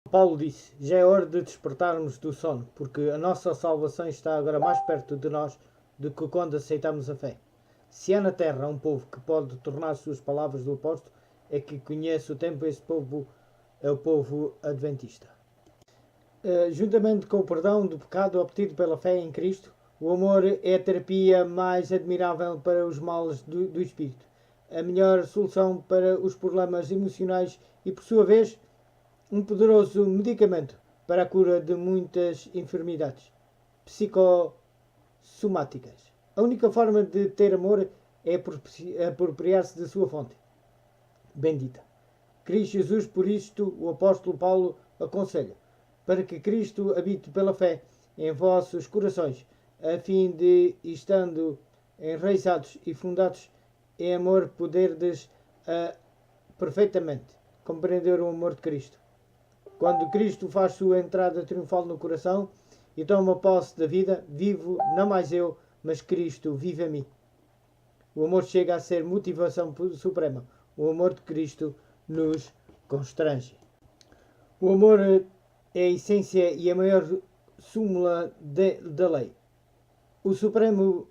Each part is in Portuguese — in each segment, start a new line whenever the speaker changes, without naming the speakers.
Paulo disse: já é hora de despertarmos do sono, porque a nossa salvação está agora mais perto de nós do que quando aceitamos a fé. Se há na terra um povo que pode tornar suas palavras do apóstolo, é que conhece o tempo, esse povo é o povo adventista. Juntamente com o perdão do pecado obtido pela fé em Cristo, o amor é a terapia mais admirável para os males do espírito, a melhor solução para os problemas emocionais e, por sua vez, um poderoso medicamento para a cura de muitas enfermidades psicossomáticas. A única forma de ter amor é apropriar-se de sua fonte bendita. Cristo Jesus, por isto, o apóstolo Paulo aconselha, para que Cristo habite pela fé em vossos corações, a fim de, estando enraizados e fundados em amor, poderdes perfeitamente compreender o amor de Cristo. Quando Cristo faz sua entrada triunfal no coração e toma posse da vida, vivo não mais eu, mas Cristo vive a mim. O amor chega a ser motivação suprema. O amor de Cristo nos constrange. O amor é a essência e a maior súmula da lei. O supremo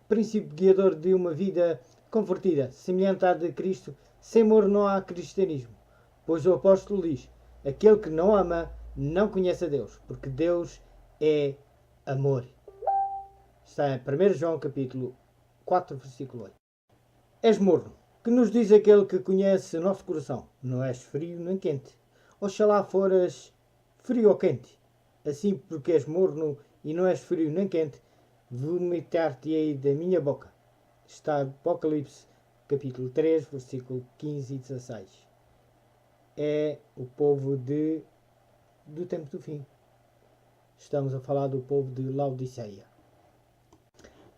princípio guiador de uma vida convertida, semelhante à de Cristo. Sem amor não há cristianismo, pois o apóstolo diz: aquele que não ama não conhece a Deus, porque Deus é amor. Está em 1 João capítulo 4, versículo 8. És morno. Que nos diz aquele que conhece o nosso coração? Não és frio nem quente. Oxalá foras frio ou quente. Assim, porque és morno e não és frio nem quente, vomitar-te-ei da minha boca. Está em Apocalipse capítulo 3, versículo 15 e 16. É o povo do tempo do fim. Estamos a falar do povo de Laodiceia.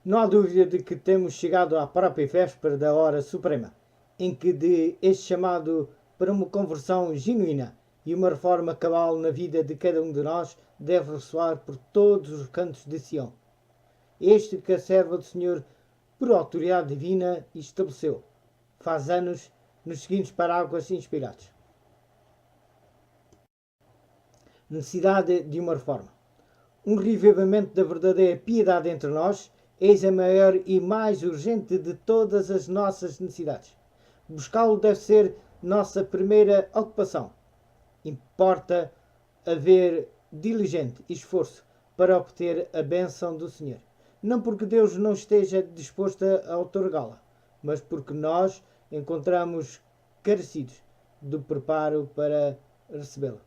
Não há dúvida de que temos chegado à própria véspera da hora suprema, em que de este chamado para uma conversão genuína e uma reforma cabal na vida de cada um de nós deve ressoar por todos os cantos de Sião. Este que a serva do Senhor, por autoridade divina, estabeleceu, faz anos, nos seguintes parágrafos inspirados. Necessidade de uma reforma. Um revivamento da verdadeira piedade entre nós, eis a maior e mais urgente de todas as nossas necessidades. Buscá-lo deve ser nossa primeira ocupação. Importa haver diligente esforço para obter a bênção do Senhor. Não porque Deus não esteja disposto a outorgá-la, mas porque nós encontramos carecidos do preparo para recebê-la.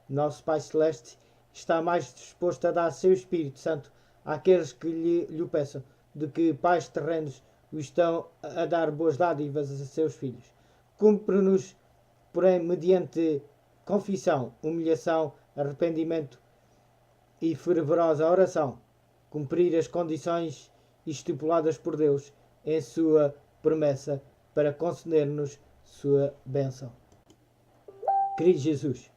Nosso Pai Celeste está mais disposto a dar seu Espírito Santo àqueles que lhe o peçam, do que pais terrenos o estão a dar boas dádivas a seus filhos. Cumpre-nos, porém, mediante confissão, humilhação, arrependimento e fervorosa oração, cumprir as condições estipuladas por Deus em sua promessa para conceder-nos sua bênção. Querido Jesus,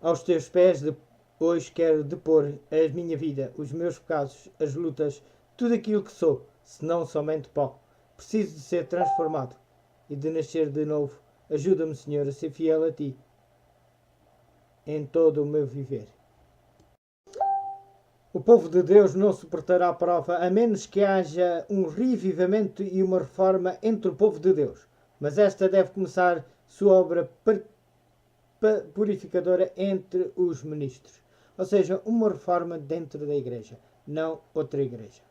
aos teus pés depois quero depor a minha vida, os meus pecados, as lutas, tudo aquilo que sou, senão somente pó. Preciso de ser transformado e de nascer de novo. Ajuda-me, Senhor, a ser fiel a Ti em todo o meu viver. O povo de Deus não suportará a prova a menos que haja um revivamento e uma reforma entre o povo de Deus. Mas esta deve começar sua obra purificadora entre os ministros. Ou seja, uma reforma dentro da igreja, não outra igreja.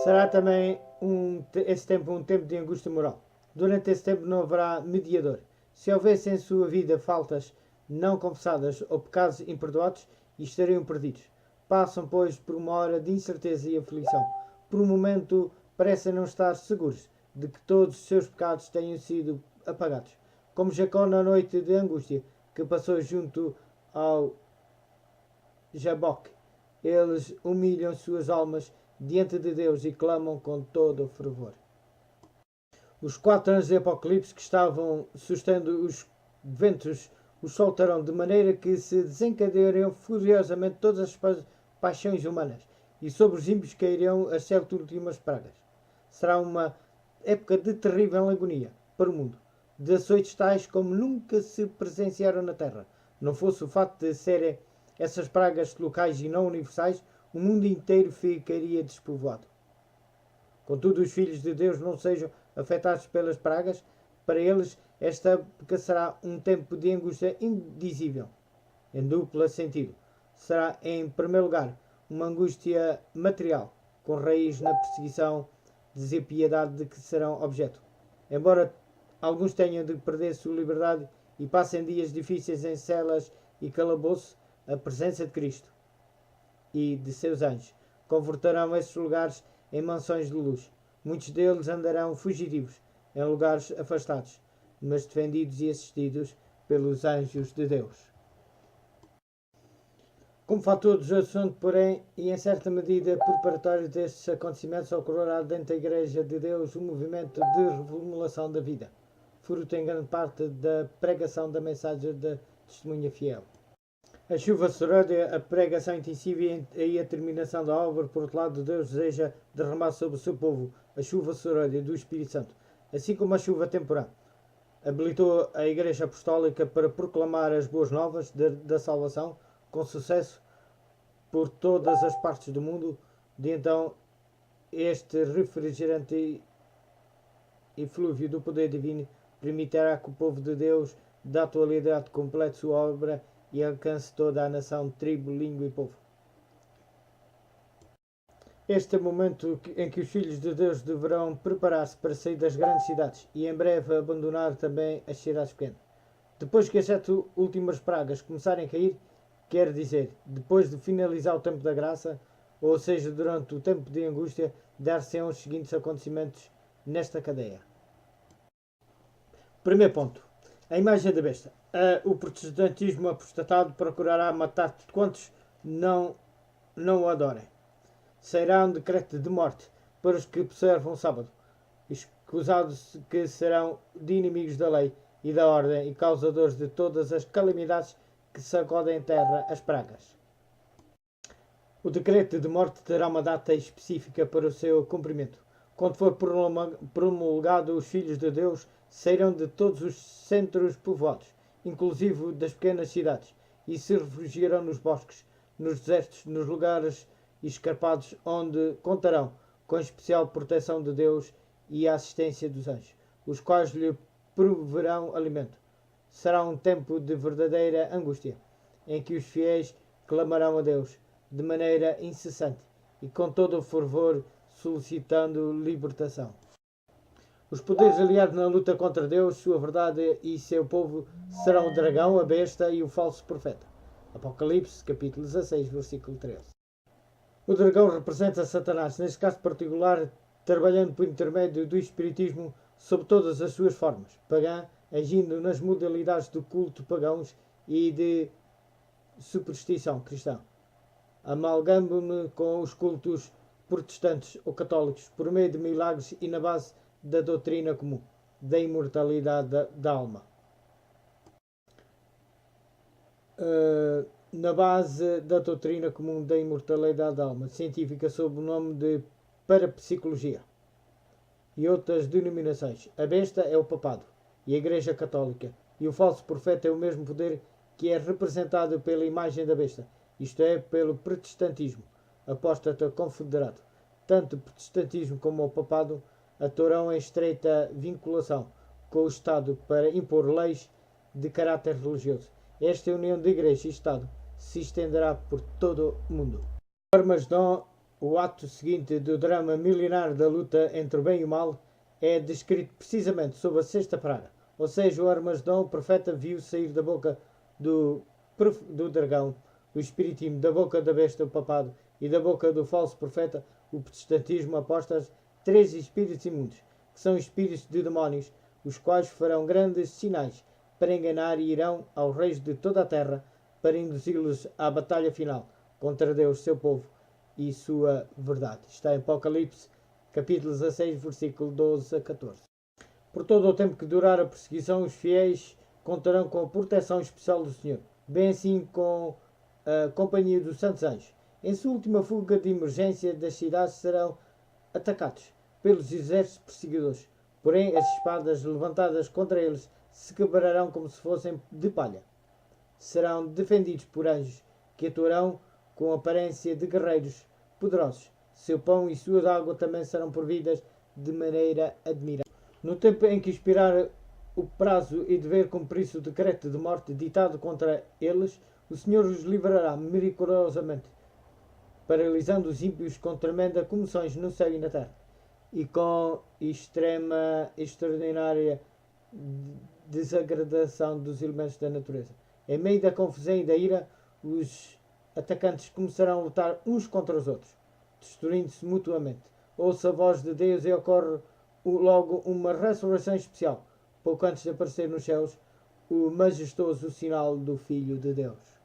Será também esse tempo um tempo de angústia moral. Durante esse tempo não haverá mediador. Se houvesse em sua vida faltas não confessadas ou pecados imperdoados, estariam perdidos. Passam, pois, por uma hora de incerteza e aflição. Por um momento parecem não estar seguros de que todos os seus pecados tenham sido apagados. Como Jacó na noite de angústia que passou junto ao Jaboque. Eles humilham suas almas diante de Deus e clamam com todo o fervor. Os 4 anos de Apocalipse que estavam sustendo os ventos os soltarão de maneira que se desencadeariam furiosamente todas as paixões humanas e sobre os ímpios cairão as 7 últimas pragas. Será uma época de terrível agonia para o mundo, de açoites tais como nunca se presenciaram na terra. Não fosse o fato de serem essas pragas locais e não universais, o mundo inteiro ficaria despovoado. Contudo, os filhos de Deus não sejam afetados pelas pragas, para eles esta época será um tempo de angústia indizível, em duplo sentido. Será, em primeiro lugar, uma angústia material, com raiz na perseguição, despiedade de que serão objeto. Embora alguns tenham de perder sua liberdade e passem dias difíceis em celas e calabouços, a presença de Cristo e de seus anjos converterão esses lugares em mansões de luz. Muitos deles andarão fugitivos em lugares afastados, mas defendidos e assistidos pelos anjos de Deus. Como fator dos assuntos, porém, e em certa medida preparatório destes acontecimentos, ocorrerá dentro da Igreja de Deus um movimento de reformulação da vida, fruto em grande parte da pregação da mensagem da testemunha fiel. A chuva serôdia, a pregação intensiva e a terminação da obra, por outro lado, Deus deseja derramar sobre o seu povo a chuva serôdia do Espírito Santo, assim como a chuva temporã. Habilitou a Igreja Apostólica para proclamar as boas novas da salvação com sucesso por todas as partes do mundo. De então, este refrigerante e flúvio do poder divino permitirá que o povo de Deus, da atualidade, complete sua obra e alcance toda a nação, tribo, língua e povo. Este é o momento em que os filhos de Deus deverão preparar-se para sair das grandes cidades e em breve abandonar também as cidades pequenas. Depois que as 7 últimas pragas começarem a cair, quer dizer, depois de finalizar o tempo da graça, ou seja, durante o tempo de angústia, dar-se-ão os seguintes acontecimentos nesta cadeia. Primeiro ponto. A imagem da besta. O protestantismo apostatado procurará matar quantos não o adorem. Sairá um decreto de morte para os que observam o sábado, escusados que serão de inimigos da lei e da ordem e causadores de todas as calamidades que sacodem a terra, as pragas. O decreto de morte terá uma data específica para o seu cumprimento. Quando for promulgado, os filhos de Deus sairão de todos os centros povoados, inclusive das pequenas cidades, e se refugiarão nos bosques, nos desertos, nos lugares escarpados, onde contarão com a especial proteção de Deus e a assistência dos anjos, os quais lhe proverão alimento. Será um tempo de verdadeira angústia, em que os fiéis clamarão a Deus de maneira incessante e com todo o fervor, solicitando libertação. Os poderes aliados na luta contra Deus, sua verdade e seu povo serão o dragão, a besta e o falso profeta. Apocalipse, capítulo 16, versículo 13. O dragão representa Satanás, neste caso particular, trabalhando por intermédio do espiritismo sob todas as suas formas, pagã, agindo nas modalidades do culto pagãos e de superstição cristã, amalgamando-me com os cultos protestantes ou católicos por meio de milagres e na base da doutrina comum da imortalidade da alma. Na base da doutrina comum da imortalidade da alma, científica sob o nome de parapsicologia e outras denominações. A besta é o papado e a Igreja Católica, e o falso profeta é o mesmo poder que é representado pela imagem da besta, isto é, pelo protestantismo apóstata confederado. Tanto o protestantismo como o papado atuarão em estreita vinculação com o Estado para impor leis de caráter religioso. Esta união de Igreja e Estado se estenderá por todo o mundo. Armagedon, o ato seguinte do drama milenar da luta entre o bem e o mal, é descrito precisamente sob a sexta praga. Ou seja, o Armagedon, o profeta viu sair da boca do dragão, o espiritismo, da boca da besta, o papado, e da boca do falso profeta, o protestantismo, apostas, 3 espíritos imundos, que são espíritos de demónios, os quais farão grandes sinais para enganar e irão aos reis de toda a terra para induzi-los à batalha final contra Deus, seu povo e sua verdade. Está em Apocalipse, capítulo 16, versículo 12 a 14. Por todo o tempo que durar a perseguição, os fiéis contarão com a proteção especial do Senhor, bem assim com a companhia dos santos anjos. Em sua última fuga de emergência das cidades serão atacados pelos exércitos perseguidores, porém as espadas levantadas contra eles se quebrarão como se fossem de palha. serão defendidos por anjos que atuarão com aparência de guerreiros poderosos. Seu pão e suas águas também serão providas de maneira admirável. No tempo em que expirar o prazo e dever cumprir-se o decreto de morte ditado contra eles, o Senhor os livrará miraculosamente, paralisando os ímpios com tremenda comoções no céu e na terra, e com extraordinária desagradação dos elementos da natureza. Em meio da confusão e da ira, os atacantes começarão a lutar uns contra os outros, destruindo-se mutuamente. Ouça a voz de Deus e ocorre logo uma ressurreição especial, pouco antes de aparecer nos céus o majestoso sinal do Filho de Deus.